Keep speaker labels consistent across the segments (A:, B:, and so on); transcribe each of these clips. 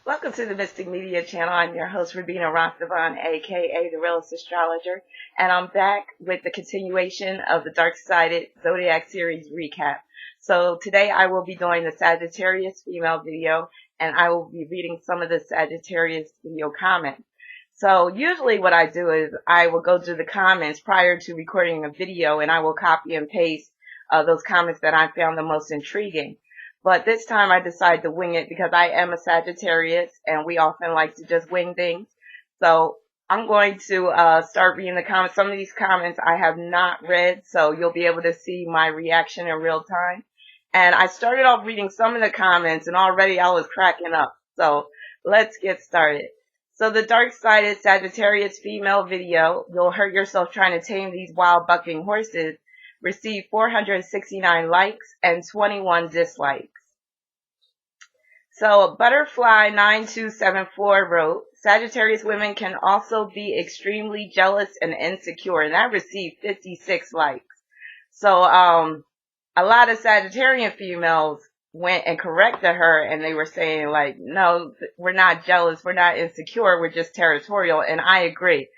A: Welcome to the Mystic Media channel. I'm your host, Rabina Rastavan, aka the Realist Astrologer, and I'm back with the continuation of the Dark-sided Zodiac series recap. So today I will be doing the Sagittarius Female video, and I will be reading some of the Sagittarius video comments. So usually what I do is I will go through the comments prior to recording a video, and I will copy and paste those comments that I found the most intriguing. But this time I decided to wing it because I am a Sagittarius and we often like to just wing things. So I'm going to start reading the comments. Some of these comments I have not read, so you'll be able to see my reaction in real time. And I started off reading some of the comments and already I was cracking up. So let's get started. So the Dark-sided Sagittarius Female video, You'll Hurt Yourself Trying to Tame These Wild Bucking Horses, received 469 likes and 21 dislikes. So Butterfly 9274 wrote, Sagittarius women can also be extremely jealous and insecure, and that received 56 likes. So a lot of Sagittarian females went and corrected her, and they were saying like, no, we're not jealous, we're not insecure, we're just territorial. And I agree.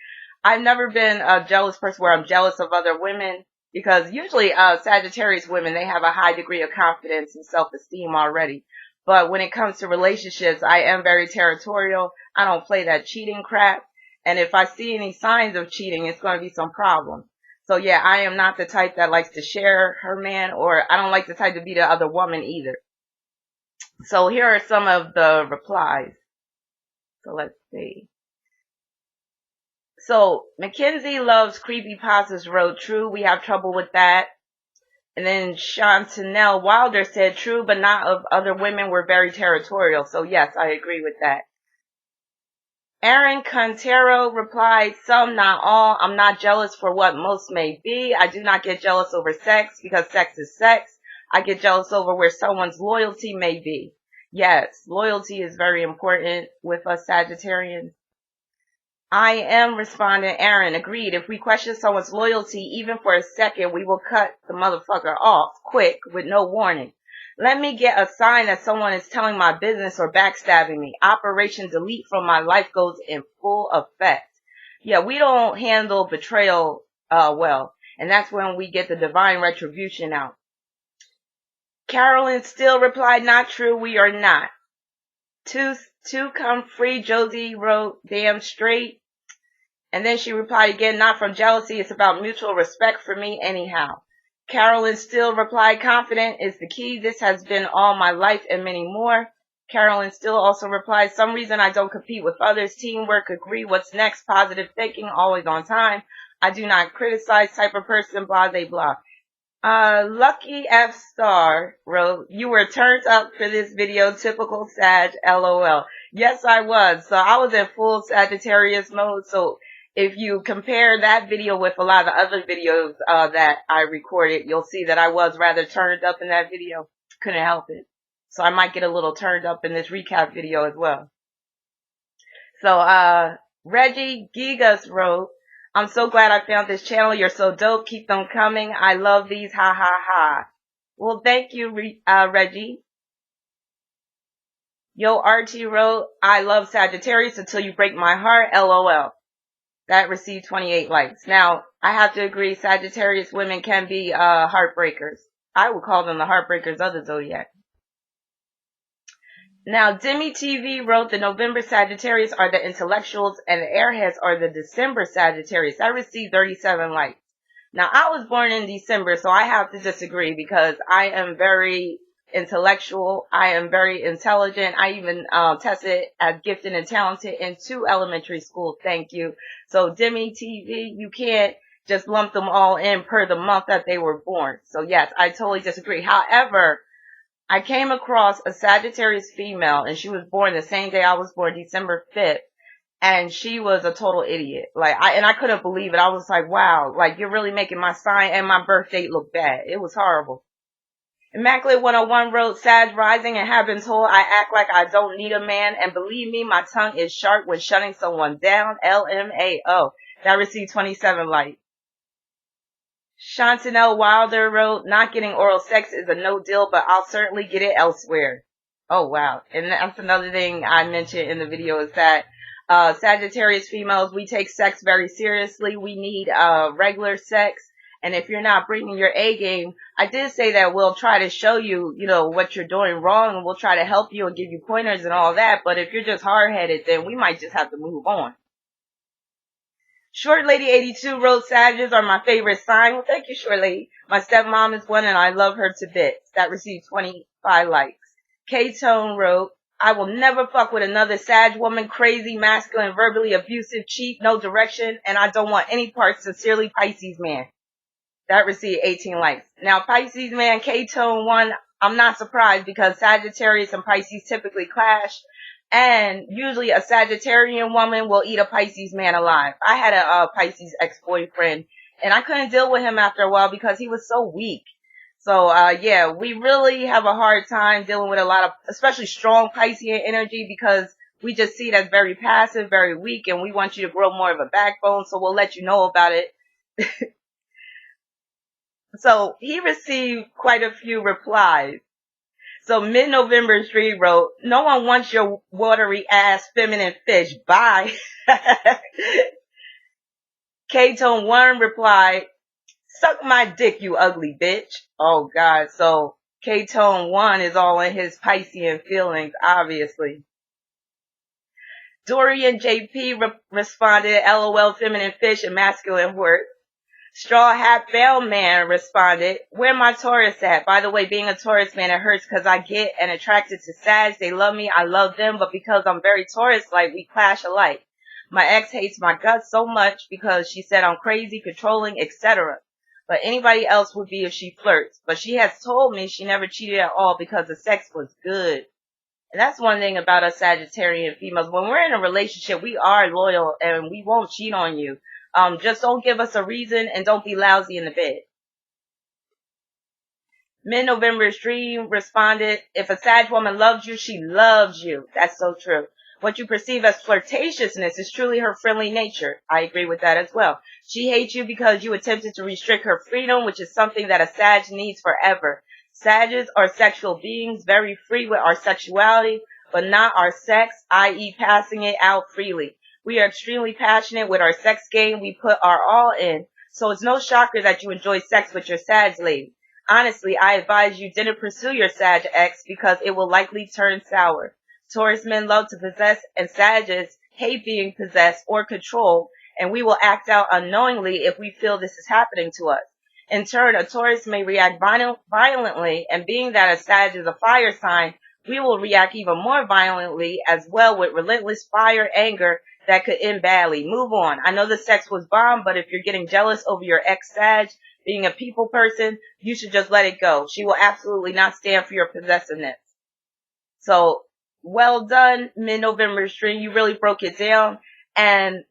A: I've never been a jealous person where I'm jealous of other women, because usually Sagittarius women, they have a high degree of confidence and self-esteem already. But when it comes to relationships, I am very territorial. I don't play that cheating crap. And if I see any signs of cheating, it's going to be some problem. So yeah, I am not the type that likes to share her man, or I don't like the type to be the other woman either. So here are some of the replies. So let's see. So Mackenzie Loves Creepypastas wrote, true, we have trouble with that. And then Chantanelle Wilder said, true, but not of other women. We're very territorial. So yes, I agree with that. Aaron Contero replied, some, not all. I'm not jealous for what most may be. I do not get jealous over sex because sex is sex. I get jealous over where someone's loyalty may be. Yes, loyalty is very important with us Sagittarians. I am responding, Aaron, agreed. If we question someone's loyalty, even for a second, we will cut the motherfucker off quick with no warning. Let me get a sign that someone is telling my business or backstabbing me. Operation Delete from my life goes in full effect. Yeah, we don't handle betrayal well. And that's when we get the divine retribution out. Carolyn still replied, not true, we are not. To come free, Josie wrote, damn straight. And then she replied again, not from jealousy, it's about mutual respect for me anyhow. Carolyn still replied, confident is the key. This has been all my life and many more. Carolyn still also replied, some reason I don't compete with others. Teamwork, agree, what's next, positive thinking, always on time. I do not criticize, type of person, blah, blah, blah. Lucky F Star wrote, you were turned up for this video, typical Sag, LOL. Yes, I was. So I was in full Sagittarius mode. So if you compare that video with a lot of the other videos that I recorded, you'll see that I was rather turned up in that video. Couldn't help it. So I might get a little turned up in this recap video as well. So Reggie Gigas wrote, I'm so glad I found this channel. You're so dope. Keep them coming. I love these. Ha ha ha. Well, thank you, Reggie. Yo, RT wrote, I love Sagittarius until you break my heart. LOL. That received 28 likes. Now, I have to agree, Sagittarius women can be heartbreakers. I would call them the heartbreakers of the Zodiac. Now, Demi TV wrote, the November Sagittarius are the intellectuals and the airheads are the December Sagittarius. I received 37 likes. Now, I was born in December, so I have to disagree because I am very intellectual. I am very intelligent. I even tested as gifted and talented in 2 elementary schools. Thank you. So, Demi TV, you can't just lump them all in per the month that they were born. So, yes, I totally disagree. However, I came across a Sagittarius female, and she was born the same day I was born, December 5th, and she was a total idiot. I couldn't believe it. I was like, wow, like, you're really making my sign and my birth date look bad. It was horrible. Immaculate 101 wrote, Sag rising and have been told I act like I don't need a man, and believe me, my tongue is sharp when shutting someone down. LMAO. That received 27 likes. Chantanelle Wilder wrote, not getting oral sex is a no deal, but I'll certainly get it elsewhere. Oh, wow. And that's another thing I mentioned in the video is that Sagittarius females, we take sex very seriously. We need regular sex. And if you're not bringing your A game, I did say that we'll try to show you, what you're doing wrong, and we'll try to help you and give you pointers and all that. But if you're just hard-headed, then we might just have to move on. Short Lady 82 wrote, Sagittarius are my favorite sign. Well, thank you, Short Lady. My stepmom is one and I love her to bits. That received 25 likes. K-Tone wrote, I will never fuck with another Sag woman, crazy, masculine, verbally abusive, cheap, no direction, and I don't want any parts. Sincerely, Pisces man. That received 18 likes. Now, Pisces man, K-Tone 1, I'm not surprised because Sagittarius and Pisces typically clash. And usually a Sagittarian woman will eat a Pisces man alive. I had a Pisces ex-boyfriend, and I couldn't deal with him after a while because he was so weak. So, yeah, we really have a hard time dealing with a lot of, especially strong Piscean energy, because we just see it as very passive, very weak, and we want you to grow more of a backbone, so we'll let you know about it. So, he received quite a few replies. So mid-November Street wrote, no one wants your watery ass feminine fish. Bye. K-Tone 1 replied, suck my dick, you ugly bitch. Oh, God. So K-Tone 1 is all in his Piscean feelings, obviously. Dorian JP responded, LOL, feminine fish and masculine work. Straw Hat Veil Man responded, where my Taurus at? By the way, being a Taurus man, it hurts because I get and attracted to Sag. They love me, I love them, but because I'm very Taurus-like, we clash alike. My ex hates my guts so much because she said I'm crazy, controlling, etc. But anybody else would be if she flirts. But she has told me she never cheated at all because the sex was good. And that's one thing about us Sagittarian females. When we're in a relationship, we are loyal and we won't cheat on you. Just don't give us a reason and don't be lousy in the bed. Mid-November Stream responded, if a Sag woman loves you, she loves you. That's so true. What you perceive as flirtatiousness is truly her friendly nature. I agree with that as well. She hates you because you attempted to restrict her freedom, which is something that a Sag needs forever. Sages are sexual beings, very free with our sexuality, but not our sex, i.e. passing it out freely. We are extremely passionate with our sex game. We put our all in. So it's no shocker that you enjoy sex with your Sag lady. Honestly, I advise you didn't pursue your Sag ex because it will likely turn sour. Taurus men love to possess and Sages hate being possessed or controlled, and we will act out unknowingly if we feel this is happening to us. In turn, a Taurus may react violently, and being that a Sag is a fire sign, we will react even more violently as well with relentless fire, anger, that could end badly. Move on. I know the sex was bomb, but if you're getting jealous over your ex-Sag being a people person, you should just let it go. She will absolutely not stand for your possessiveness. So, well done, mid-November stream. You really broke it down. And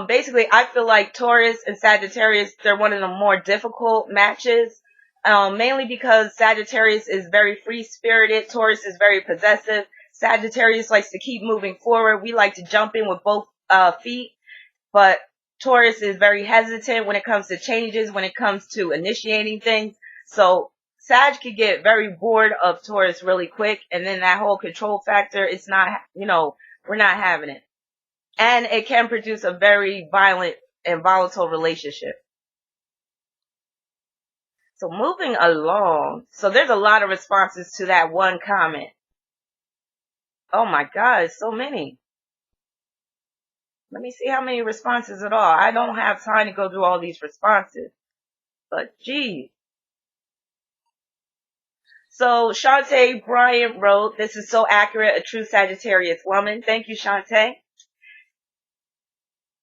A: basically, I feel like Taurus and Sagittarius, they're one of the more difficult matches. Mainly because Sagittarius is very free-spirited. Taurus is very possessive. Sagittarius likes to keep moving forward. We like to jump in with both feet, but Taurus is very hesitant when it comes to changes, when it comes to initiating things. So Sag could get very bored of Taurus really quick, and then that whole control factor, it's not, we're not having it. And it can produce a very violent and volatile relationship. So moving along, so there's a lot of responses to that one comment. Oh my God, so many. Let me see how many responses at all. I don't have time to go through all these responses. But geez. So Shantae Bryant wrote, this is so accurate, a true Sagittarius woman. Thank you, Shantae.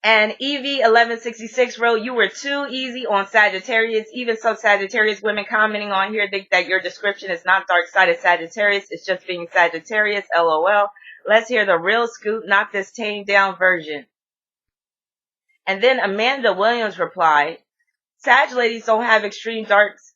A: And Evie1166 wrote, you were too easy on Sagittarius. Even some Sagittarius women commenting on here think that your description is not dark-sided Sagittarius. It's just being Sagittarius. LOL. Let's hear the real scoop, not this tamed down version. And then Amanda Williams replied, Sag ladies don't have extreme darks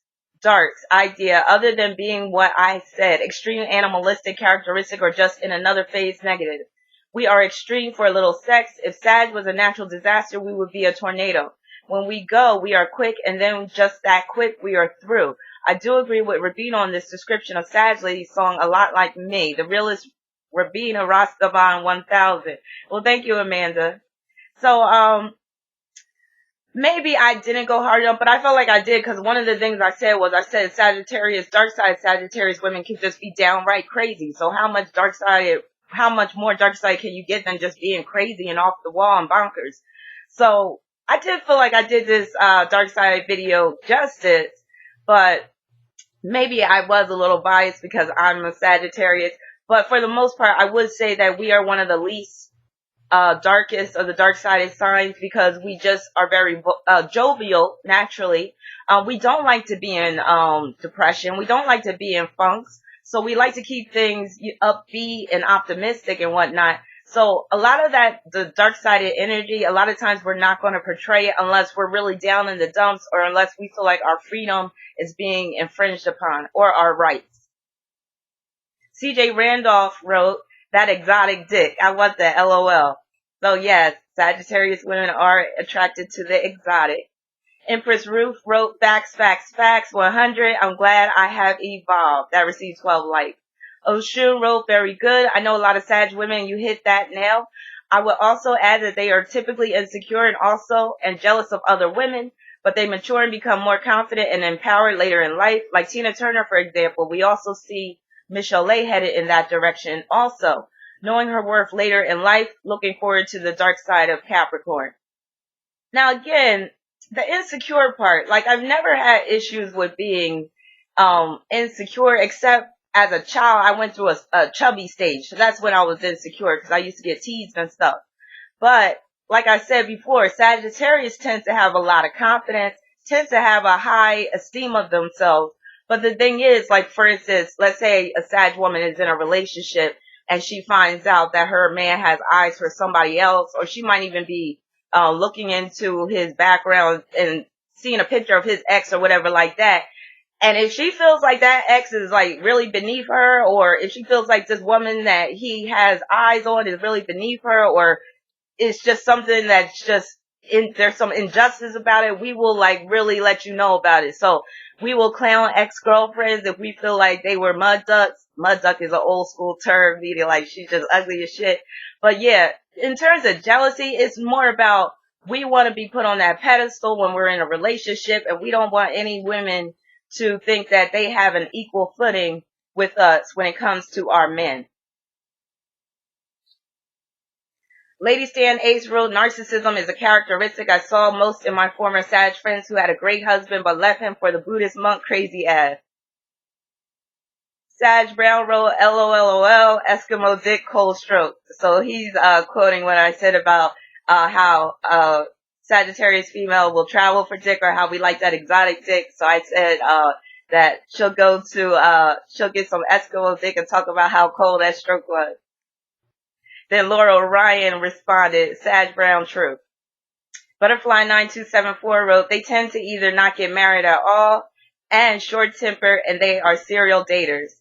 A: idea other than being what I said, extreme animalistic characteristic or just in another phase negative. We are extreme for a little sex. If Sag was a natural disaster, we would be a tornado. when we go, we are quick, and then just that quick, we are through. I do agree with Rabina on this description of Sag Lady's song, A Lot Like Me. The realest Rabina Rastavan 1000. Well, thank you, Amanda. So, maybe I didn't go hard enough, but I felt like I did, because one of the things I said was, I said Sagittarius, dark-sided Sagittarius women can just be downright crazy. So how much more dark-sided can you get than just being crazy and off the wall and bonkers? So I did feel like I did this dark-sided video justice, but maybe I was a little biased because I'm a Sagittarius. But for the most part, I would say that we are one of the least darkest of the dark-sided signs, because we just are very jovial naturally. We don't like to be in depression. We don't like to be in funks. So we like to keep things upbeat and optimistic and whatnot. So a lot of that, the dark-sided energy, a lot of times we're not going to portray it unless we're really down in the dumps, or unless we feel like our freedom is being infringed upon, or our rights. CJ Randolph wrote, that exotic dick. I want that, LOL. So yes, Sagittarius women are attracted to the exotic. Empress Ruth wrote, facts, 100. I'm glad I have evolved. That received 12 likes. Oshun wrote, very good. I know a lot of Sag women, you hit that nail. I would also add that they are typically insecure and jealous of other women, but they mature and become more confident and empowered later in life. Like Tina Turner, for example, we also see Michelle headed in that direction also. Knowing her worth later in life, looking forward to the dark side of Capricorn. Now again, the insecure part, like I've never had issues with being insecure, except as a child I went through a chubby stage. So that's when I was insecure, because I used to get teased and stuff. But like I said before, Sagittarius tends to have a lot of confidence, tends to have a high esteem of themselves. But the thing is, like for instance, let's say a Sag woman is in a relationship and she finds out that her man has eyes for somebody else, or she might even be looking into his background and seeing a picture of his ex or whatever like that. And if she feels like that ex is like really beneath her, or if she feels like this woman that he has eyes on is really beneath her, or it's just something that's just there's some injustice about it, we will like really let you know about it. So we will clown ex-girlfriends if we feel like they were mud ducks. Mud duck is an old school term, meaning like she's just ugly as shit. But yeah, in terms of jealousy, it's more about we want to be put on that pedestal when we're in a relationship, and we don't want any women to think that they have an equal footing with us when it comes to our men. Lady Stan Ace wrote, narcissism is a characteristic I saw most in my former Sag friends who had a great husband but left him for the Buddhist monk crazy ass. Sag Brown wrote, LOLOL, Eskimo dick, cold stroke. So he's quoting what I said about how Sagittarius female will travel for dick, or how we like that exotic dick. So I said that she'll get some Eskimo dick and talk about how cold that stroke was. Then Laura Ryan responded, Sag Brown, true. Butterfly 9274 wrote, they tend to either not get married at all and short tempered, and they are serial daters.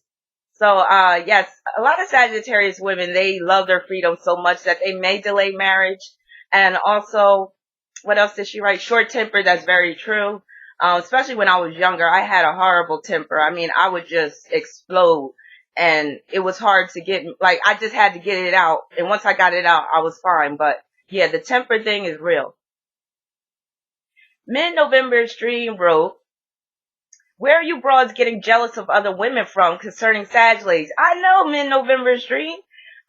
A: So, yes, a lot of Sagittarius women, they love their freedom so much that they may delay marriage. And also, what else did she write? Short tempered, that's very true. Especially when I was younger, I had a horrible temper. I mean, I would just explode. And it was hard to get, like, I just had to get it out. And once I got it out, I was fine. But yeah, the temper thing is real. Mid-November Stream wrote, where are you broads getting jealous of other women from concerning Sag ladies? I know, Mid-November Stream.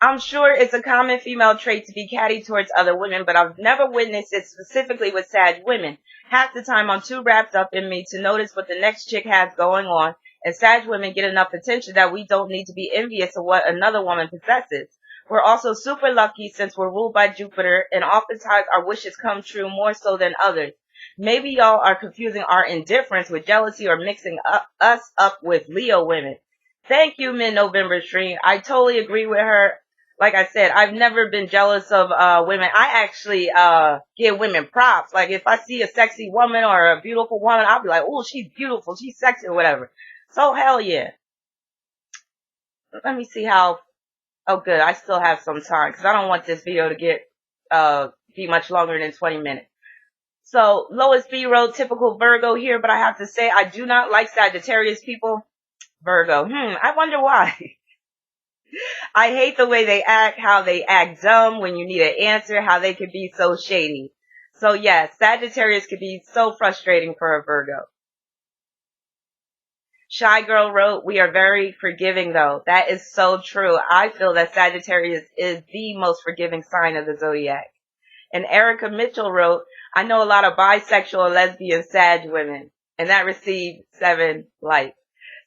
A: I'm sure it's a common female trait to be catty towards other women, but I've never witnessed it specifically with Sag women. Half the time I'm too wrapped up in me to notice what the next chick has going on, and Sag women get enough attention that we don't need to be envious of what another woman possesses. We're also super lucky since we're ruled by Jupiter, and oftentimes our wishes come true more so than others. Maybe y'all are confusing our indifference with jealousy, or mixing us up with Leo women. Thank you, Mid-November Stream. I totally agree with her. Like I said, I've never been jealous of women. I actually give women props. Like if I see a sexy woman or a beautiful woman, I'll be like, oh, she's beautiful, she's sexy, or whatever. So hell yeah. Let me see how. Oh good, I still have some time because I don't want this video to get be much longer than 20 minutes. So Lois B wrote typical Virgo here, but I have to say I do not like Sagittarius people. Virgo. I wonder why. I hate the way they act, how they act dumb when you need an answer, how they could be so shady. So yes, Sagittarius could be so frustrating for a Virgo. Shy Girl wrote, we are very forgiving though. That is so true. I feel that Sagittarius is the most forgiving sign of the zodiac. And Erica Mitchell wrote, I know a lot of bisexual and lesbian Sag women. And that received 7 likes.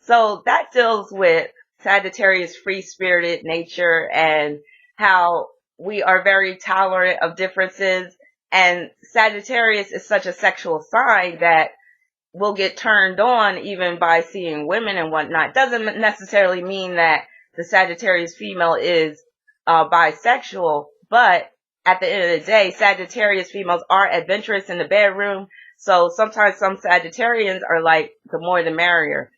A: So that deals with Sagittarius' free-spirited nature and how we are very tolerant of differences. And Sagittarius is such a sexual sign that will get turned on even by seeing women and whatnot. Doesn't necessarily mean that the Sagittarius female is bisexual, but at the end of the day, Sagittarius females are adventurous in the bedroom. So sometimes some Sagittarians are like, the more the merrier.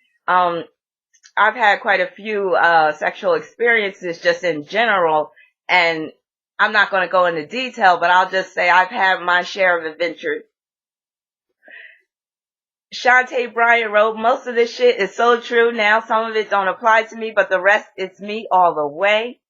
A: I've had quite a few sexual experiences just in general, and I'm not going to go into detail, but I'll just say I've had my share of adventures. Shantae Bryant wrote, most of this shit is so true now. Some of it don't apply to me, but the rest is me all the way.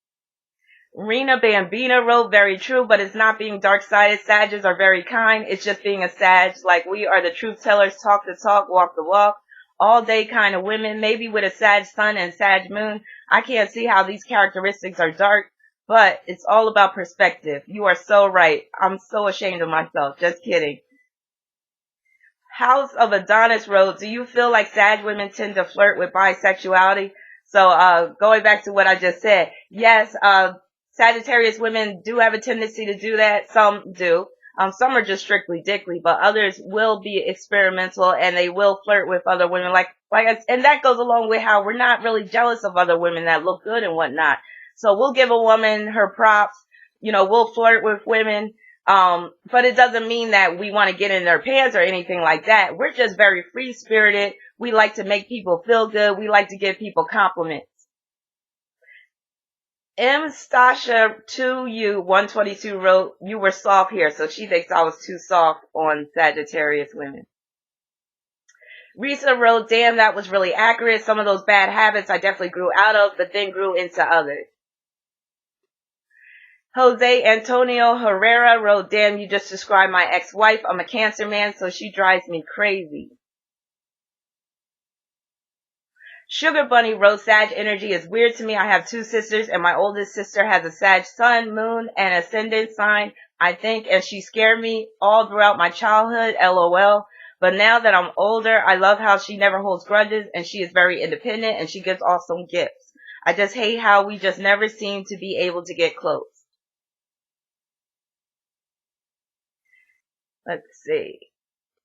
A: Rena Bambina wrote, very true, but it's not being dark-sided. Sages are very kind. It's just being a Sag. Like, we are the truth tellers, talk the talk, walk the walk. All day kind of women, maybe with a Sag sun and Sag moon. I can't see how these characteristics are dark, but it's all about perspective. You are so right. I'm so ashamed of myself. Just kidding. House of Adonis wrote, do you feel like Sag women tend to flirt with bisexuality? So, going back to what I just said, yes, Sagittarius women do have a tendency to do that. Some do. Some are just strictly dickly, but others will be experimental and they will flirt with other women. And that goes along with how we're not really jealous of other women that look good and whatnot. So we'll give a woman her props. We'll flirt with women. But it doesn't mean that we want to get in their pants or anything like that. We're just very free spirited. We like to make people feel good. We like to give people compliments. M. Stasha 2U122 wrote, you were soft here. So she thinks I was too soft on Sagittarius women. Risa wrote, damn, that was really accurate. Some of those bad habits I definitely grew out of, but then grew into others. Jose Antonio Herrera wrote, damn, you just described my ex-wife. I'm a Cancer man, so she drives me crazy. Sugar Bunny wrote, Sag energy is weird to me. I have 2 sisters, and my oldest sister has a Sag sun, moon, and ascendant sign, I think, and she scared me all throughout my childhood, LOL. But now that I'm older, I love how she never holds grudges, and she is very independent, and she gives awesome gifts. I just hate how we just never seem to be able to get close. Let's see.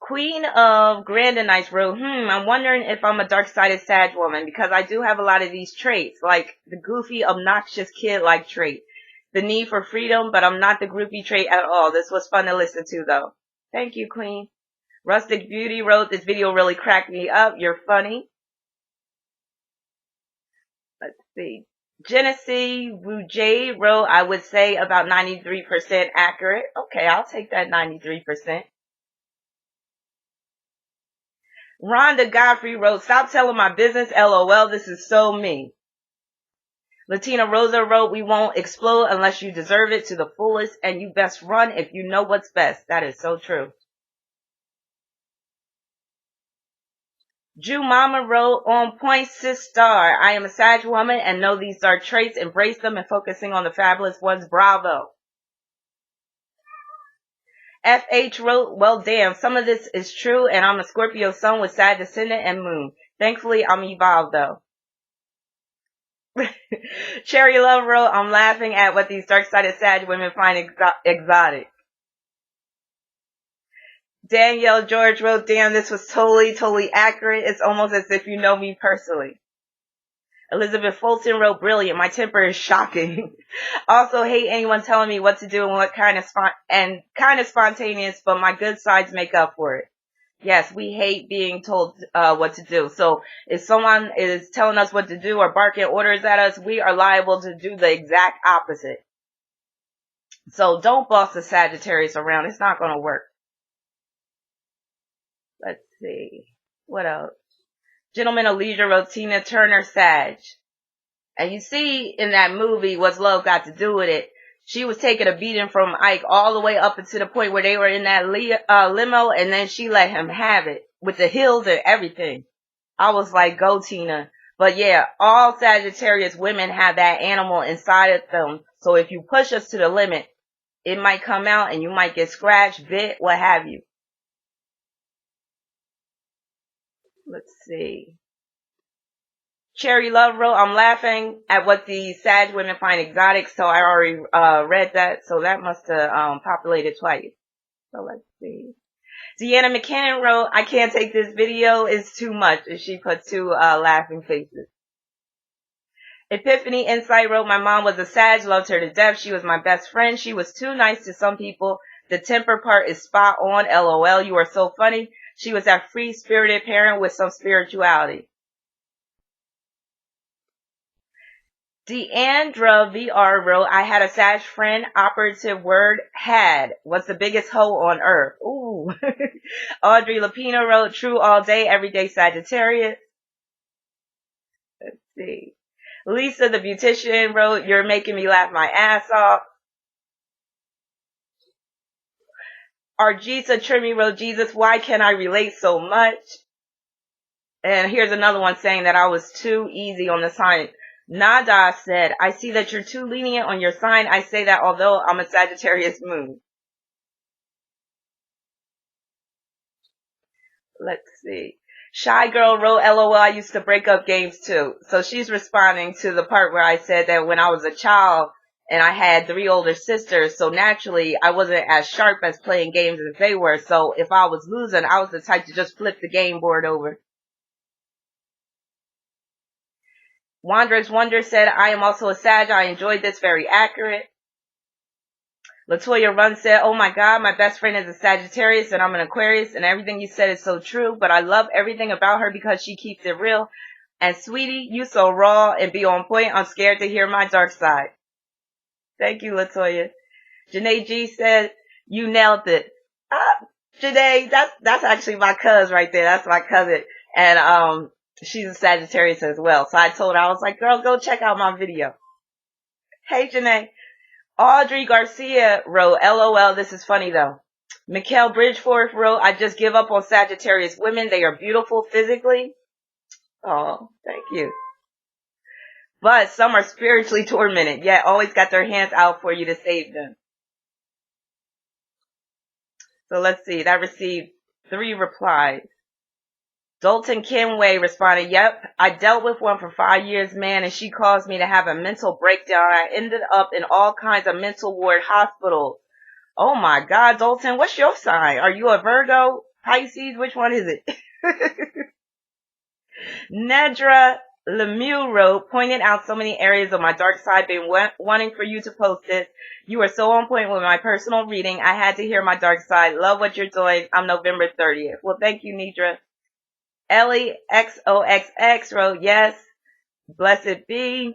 A: Queen of Grandinites wrote, I'm wondering if I'm a dark-sided Sag woman because I do have a lot of these traits, like the goofy, obnoxious kid-like trait, the need for freedom, but I'm not the groupie trait at all. This was fun to listen to, though. Thank you, Queen. Rustic Beauty wrote, this video really cracked me up. You're funny. Let's see. Genesee Wu wrote, I would say about 93% accurate. Okay, I'll take that 93%. Rhonda Godfrey wrote, stop telling my business, LOL, this is so me. Latina Rosa wrote, we won't explode unless you deserve it to the fullest, and you best run if you know what's best. That is so true. Jew Mama wrote, on point, sis star. I am a Sag woman and know these dark traits, embrace them, and focusing on the fabulous ones. Bravo. FH wrote, well, damn, some of this is true, and I'm a Scorpio sun with Sag descendant and moon. Thankfully, I'm evolved, though. Cherry Love wrote, I'm laughing at what these dark-sided Sag women find exotic. Danielle George wrote, damn, this was totally accurate. It's almost as if you know me personally. Elizabeth Fulton wrote, brilliant. My temper is shocking. Also hate anyone telling me what to do and what kind of spontaneous, but my good sides make up for it. Yes, we hate being told what to do. So if someone is telling us what to do or barking orders at us, we are liable to do the exact opposite. So don't boss the Sagittarius around. It's not going to work. see. What else? Gentleman of Leisure wrote Tina Turner, Sag. And you see in that movie what's love got to do with it. She was taking a beating from Ike all the way up until the point where they were in that limo, and then she let him have it with the heels and everything. I was like, go Tina. But yeah, all Sagittarius women have that animal inside of them. So if you push us to the limit, it might come out and you might get scratched, bit, what have you. Let's see. Cherry Love wrote, I'm laughing at what the Sag women find exotic, so I already read that, so that must have populated twice. So let's see. Deanna McKinnon wrote, I can't take this video, it's too much, and she put two laughing faces. Epiphany Insight wrote, my mom was a Sag, loved her to death, she was my best friend, she was too nice to some people, the temper part is spot on, LOL, you are so funny, she was that free-spirited parent with some spirituality. Deandra VR wrote, I had a Sag friend, operative word, had, was the biggest hoe on earth. Ooh. Audrey Lapina wrote, true all day, everyday Sagittarius. Let's see. Lisa the Beautician wrote, you're making me laugh my ass off. Arjisa Trimmy wrote, Jesus, why can't I relate so much? And here's another one saying that I was too easy on the sign. Nada said, I see that you're too lenient on your sign. I say that although I'm a Sagittarius moon. Let's see. Shy Girl wrote, LOL, I used to break up games too. So she's responding to the part where I said that when I was a child and I had 3 older sisters, so naturally I wasn't as sharp as playing games as they were. So if I was losing, I was the type to just flip the game board over. Wanderers Wonder said, I am also a Sag. I enjoyed this. Very accurate. Latoya Run said, oh my God, my best friend is a Sagittarius and I'm an Aquarius and everything you said is so true, but I love everything about her because she keeps it real. And sweetie, you so raw and be on point. I'm scared to hear my dark side. Thank you, Latoya. Janae G said, you nailed it. Janae, that's actually my cousin right there. That's my cousin. And, she's a Sagittarius as well. So I told her, I was like, girl, go check out my video. Hey, Janae. Audrey Garcia wrote, LOL, this is funny though. Mikhail Bridgeforth wrote, I just give up on Sagittarius women. They are beautiful physically. Oh, thank you. But some are spiritually tormented, yet always got their hands out for you to save them. So let's see. That received 3 replies. Dalton Kenway responded, yep, I dealt with one for 5 years, man, and she caused me to have a mental breakdown. I ended up in all kinds of mental ward hospitals. Oh my God, Dalton, what's your sign? Are you a Virgo? Pisces? Which one is it? Nedra Lemieux wrote, pointed out so many areas of my dark side, been wanting for you to post this. You are so on point with my personal reading. I had to hear my dark side. Love what you're doing. I'm November 30th. Well, thank you, Nedra. Ellie XOXX wrote, yes, blessed be.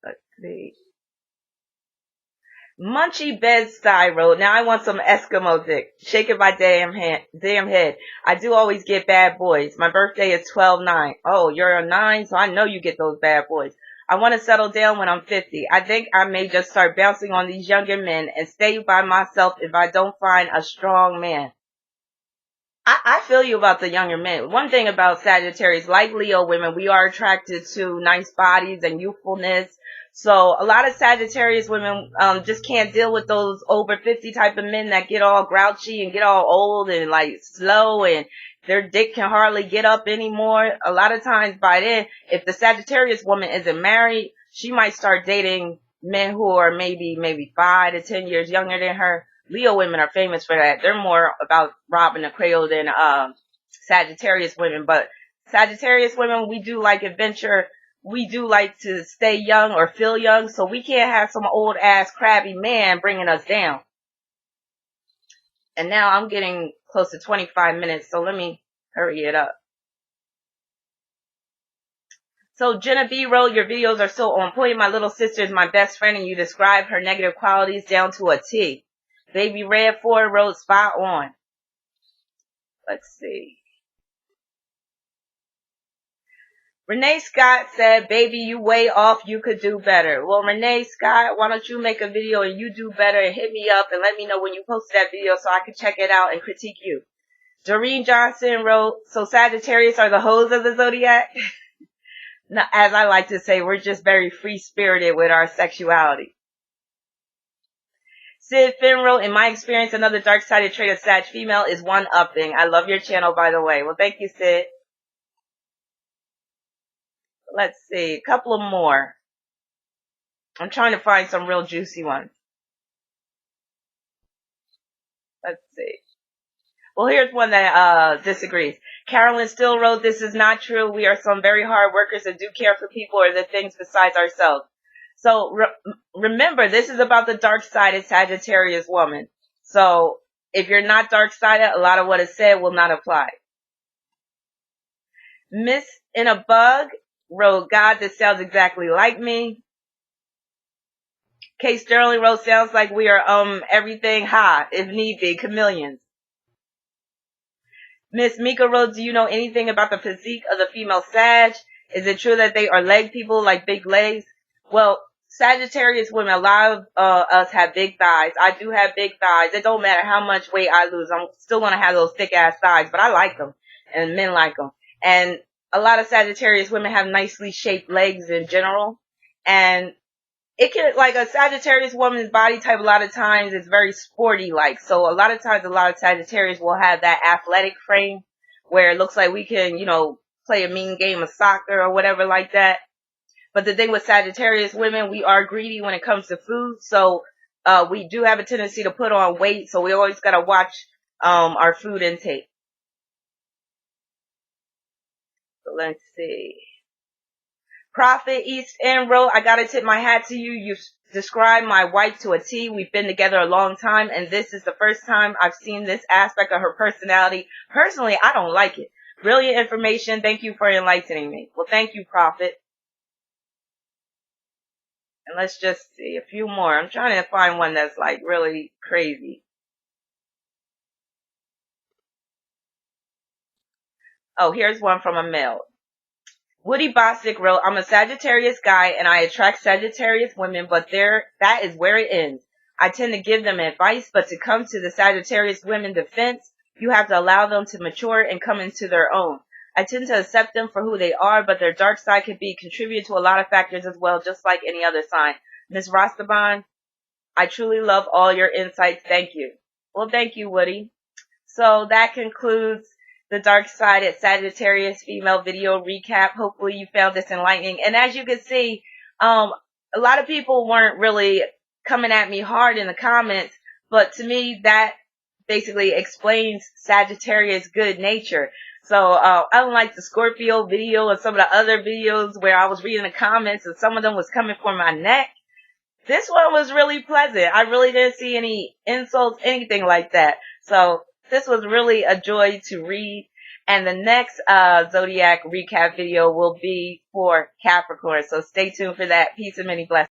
A: Let's see. Munchie Bed-Stuy wrote, now I want some Eskimo dick. Shaking my damn head. I do always get bad boys. My birthday is 12/9. Oh, you're a 9, so I know you get those bad boys. I want to settle down when I'm 50. I think I may just start bouncing on these younger men and stay by myself if I don't find a strong man. I feel you about the younger men. One thing about Sagittarius, like Leo women, we are attracted to nice bodies and youthfulness. So a lot of Sagittarius women just can't deal with those over 50 type of men that get all grouchy and get all old and like slow and their dick can hardly get up anymore. A lot of times by then, if the Sagittarius woman isn't married, she might start dating men who are maybe 5 to 10 years younger than her. Leo women are famous for that. They're more about robbing the cradle than Sagittarius women. But Sagittarius women, we do like adventure. We do like to stay young or feel young. So we can't have some old ass crabby man bringing us down. And now I'm getting close to 25 minutes. So let me hurry it up. So Jenna B wrote, your videos are so on point. My little sister is my best friend and you describe her negative qualities down to a T. Baby Red 4 wrote, spot on. Let's see. Renee Scott said, baby, you way off. You could do better. Well, Renee Scott, why don't you make a video and you do better and hit me up and let me know when you post that video so I can check it out and critique you. Doreen Johnson wrote, so Sagittarius are the hoes of the Zodiac? Now, as I like to say, we're just very free-spirited with our sexuality. Sid Finn wrote, in my experience, another dark-sided trait of Sag female is one-upping. I love your channel, by the way. Well, thank you, Sid. Let's see, a couple of more. I'm trying to find some real juicy ones. Let's see. Well, here's one that disagrees. Carolyn still wrote, this is not true. We are some very hard workers that do care for people or the things besides ourselves. So remember, this is about the dark-sided Sagittarius woman. So if you're not dark-sided, a lot of what is said will not apply. Miss in a Bug wrote, God, this sounds exactly like me. Kay Sterling wrote, sounds like we are everything hot, if need be, chameleons. Miss Mika wrote, do you know anything about the physique of the female Sag? Is it true that they are leg people, like big legs? Well, Sagittarius women, a lot of us have big thighs. I do have big thighs. It don't matter how much weight I lose. I'm still going to have those thick ass thighs, but I like them and men like them. And a lot of Sagittarius women have nicely shaped legs in general. And it can, like a Sagittarius woman's body type a lot of times is very sporty like. So a lot of times a lot of Sagittarius will have that athletic frame where it looks like we can, you know, play a mean game of soccer or whatever like that. But the thing with Sagittarius women, we are greedy when it comes to food. So we do have a tendency to put on weight. So we always got to watch our food intake. So let's see. Prophet East End wrote, I got to tip my hat to you. You've described my wife to a T. We've been together a long time, and this is the first time I've seen this aspect of her personality. Personally, I don't like it. Brilliant information. Thank you for enlightening me. Well, thank you, Prophet. And let's just see a few more. I'm trying to find one that's like really crazy. Oh, here's one from a male. Woody Bostic wrote, I'm a Sagittarius guy and I attract Sagittarius women, but that is where it ends. I tend to give them advice, but to come to the Sagittarius women defense, you have to allow them to mature and come into their own. I tend to accept them for who they are, but their dark side could be contributed to a lot of factors as well, just like any other sign. Ms. Rastaban, I truly love all your insights. Thank you. Well, thank you, Woody. So that concludes the Dark-sided Sagittarius Female video recap. Hopefully you found this enlightening. And as you can see, a lot of people weren't really coming at me hard in the comments, but to me that basically explains Sagittarius good nature. So unlike the Scorpio video and some of the other videos where I was reading the comments and some of them was coming for my neck, this one was really pleasant. I really didn't see any insults, anything like that. So this was really a joy to read. And the next Zodiac recap video will be for Capricorn. So stay tuned for that. Peace and many blessings.